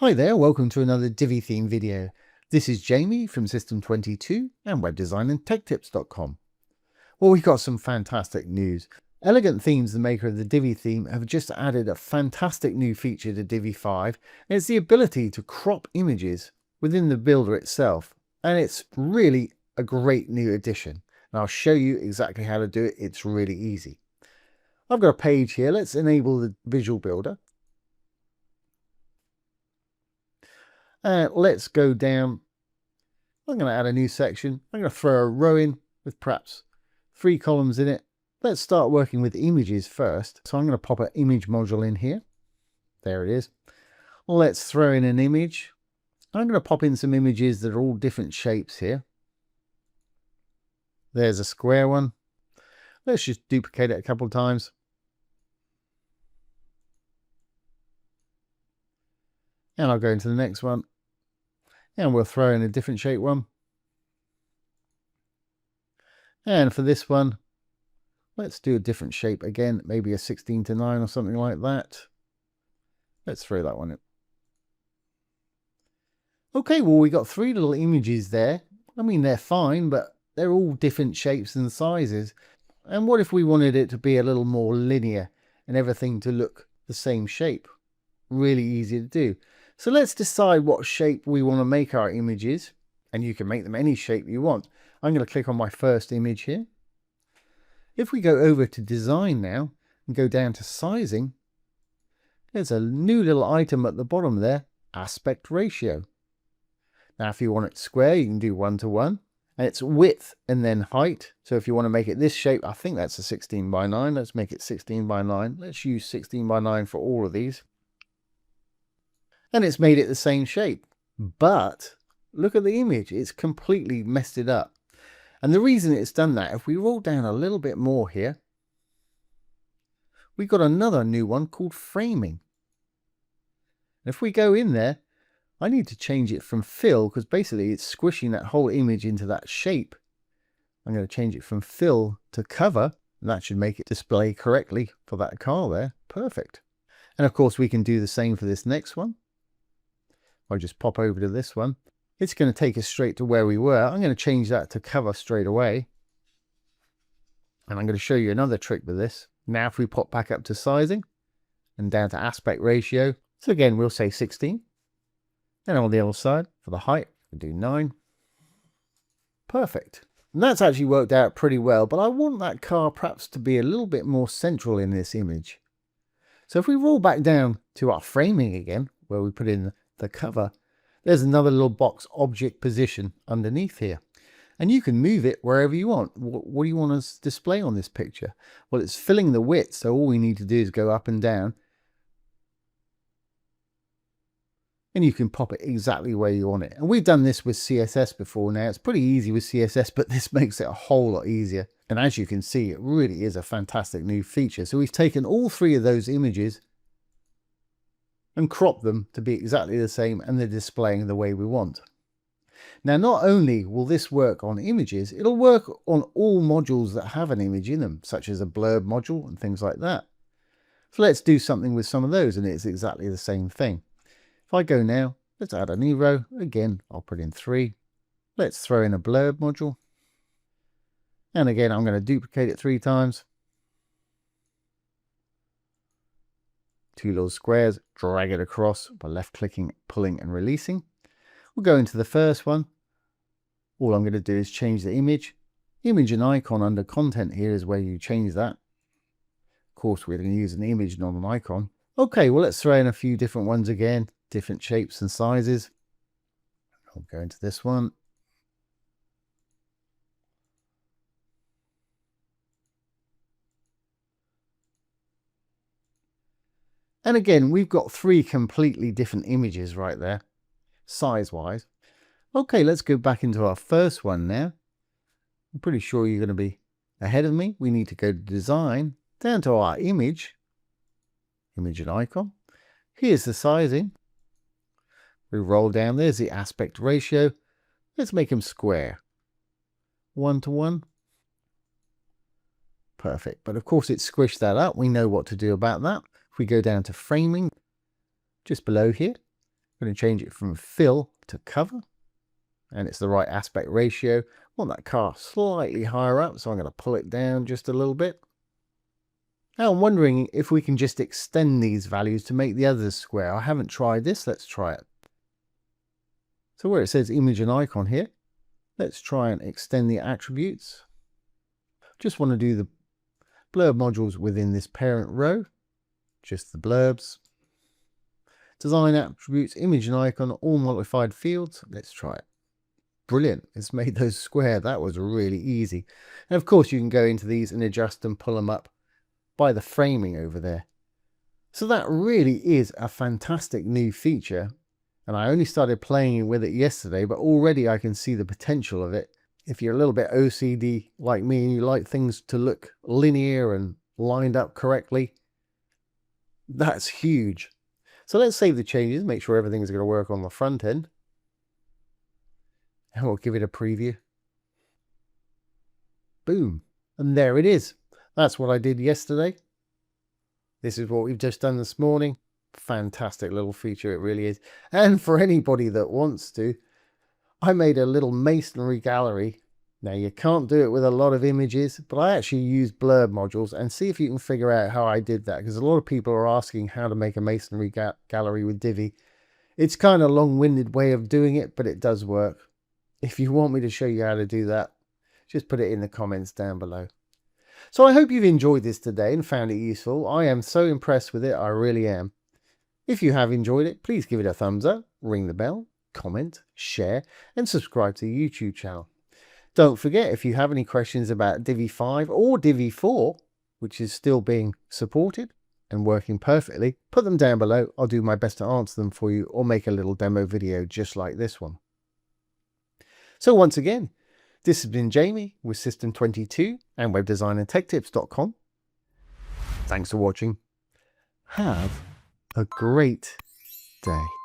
Hi there, welcome to another Divi theme video. This is Jamie from System22 and webdesignandtechtips.com. Well, we've got some fantastic news. Elegant Themes, the maker of the Divi theme, have just added a fantastic new feature to Divi 5. And it's the ability to crop images within the builder itself. And it's really a great new addition. And I'll show you exactly how to do it. It's really easy. I've got a page here. Let's enable the visual builder. Let's go down. I'm going to add a new section. I'm going to throw a row in with perhaps 3 columns in it. Let's start working with images first. So I'm going to pop an image module in here. There it is. Let's throw in an image. I'm going to pop in some images that are all different shapes here. There's a square one. Let's just duplicate it a couple of times. And I'll go into the next one. And we'll throw in a different shape one. And for this one, let's do a different shape again, maybe a 16:9 or something like that. Let's throw that one in. Okay, well, we got 3 little images there. I mean, they're fine, but they're all different shapes and sizes. And what if we wanted it to be a little more linear and everything to look the same shape? Really easy to do. So let's decide what shape we want to make our images, and you can make them any shape you want. I'm going to click on my first image here. If we go over to design now and go down to sizing, there's a new little item at the bottom there, aspect ratio. Now if you want it square, you can do 1:1, and it's width and then height. So if you want to make it this shape, I think that's a 16:9. Let's make it 16:9. Let's use 16:9 for all of these. And it's made it the same shape, but look at the image, it's completely messed it up. And the reason it's done that, if we roll down a little bit more here, we've got another new one called framing. If we go in there, I need to change it from fill, because basically it's squishing that whole image into that shape. I'm going to change it from fill to cover, and that should make it display correctly for that car there. Perfect. And of course we can do the same for this next one. I'll just pop over to this one. It's going to take us straight to where we were. I'm going to change that to cover straight away. And I'm going to show you another trick with this. Now if we pop back up to sizing and down to aspect ratio. So again, we'll say 16. And on the other side, for the height, we'll do 9. Perfect. And that's actually worked out pretty well, but I want that car perhaps to be a little bit more central in this image. So if we roll back down to our framing again, where we put in the cover, there's another little box, object position, underneath here, and you can move it wherever you want. What do you want to display on this picture? Well, it's filling the width, so all we need to do is go up and down, and you can pop it exactly where you want it. And we've done this with CSS before now. It's pretty easy with CSS, but this makes it a whole lot easier. And as you can see, it really is a fantastic new feature. So we've taken all 3 of those images and crop them to be exactly the same, and they're displaying the way we want. Now, not only will this work on images, it'll work on all modules that have an image in them, such as a blurb module and things like that. So let's do something with some of those, and it's exactly the same thing. If I go now, let's add a new row. Again, I'll put in 3. Let's throw in a blurb module. And again, I'm going to duplicate it 3 times. 2 little squares, drag it across by left clicking, pulling and releasing. We'll go into the first one. All I'm going to do is change the image. Image and icon under content here is where you change that. Of course, we're going to use an image, not an icon. Okay, well, let's throw in a few different ones again, different shapes and sizes. I'll go into this one. And again, we've got 3 completely different images right there, size-wise. Okay, let's go back into our first one now. I'm pretty sure you're going to be ahead of me. We need to go to design, down to our image and icon. Here's the sizing. We roll down, there's the aspect ratio. Let's make them square. 1:1. Perfect. But of course it's squished that up. We know what to do about that. If we go down to framing, just below here, I'm going to change it from fill to cover, and it's the right aspect ratio. I want that car slightly higher up, so I'm going to pull it down just a little bit. Now I'm wondering if we can just extend these values to make the others square. I haven't tried this. Let's try it. So where it says image and icon here, let's try and extend the attributes. Just want to do the blurb modules within this parent row, just the blurbs. Design attributes, image and icon, all modified fields. Let's try it. Brilliant. It's made those square. That was really easy. And of course you can go into these and adjust and pull them up by the framing over there. So that really is a fantastic new feature. And I only started playing with it yesterday, but already I can see the potential of it. If you're a little bit OCD like me and you like things to look linear and lined up correctly, that's huge. So let's save the changes, make sure everything's going to work on the front end. And we'll give it a preview. Boom. And there it is. That's what I did yesterday. This is what we've just done this morning. Fantastic little feature, it really is. And for anybody that wants to, I made a little masonry gallery. Now you can't do it with a lot of images, but I actually used blurb modules, and see if you can figure out how I did that, because a lot of people are asking how to make a masonry gallery with Divi. It's kind of a long-winded way of doing it, but it does work. If you want me to show you how to do that, just put it in the comments down below. So I hope you've enjoyed this today and found it useful. I am so impressed with it, I really am. If you have enjoyed it, please give it a thumbs up, ring the bell, comment, share, and subscribe to the YouTube channel. Don't forget, if you have any questions about Divi 5 or Divi 4, which is still being supported and working perfectly, put them down below. I'll do my best to answer them for you, or make a little demo video just like this one. So once again, this has been Jamie with System22 and webdesignandtechtips.com. Thanks for watching. Have a great day.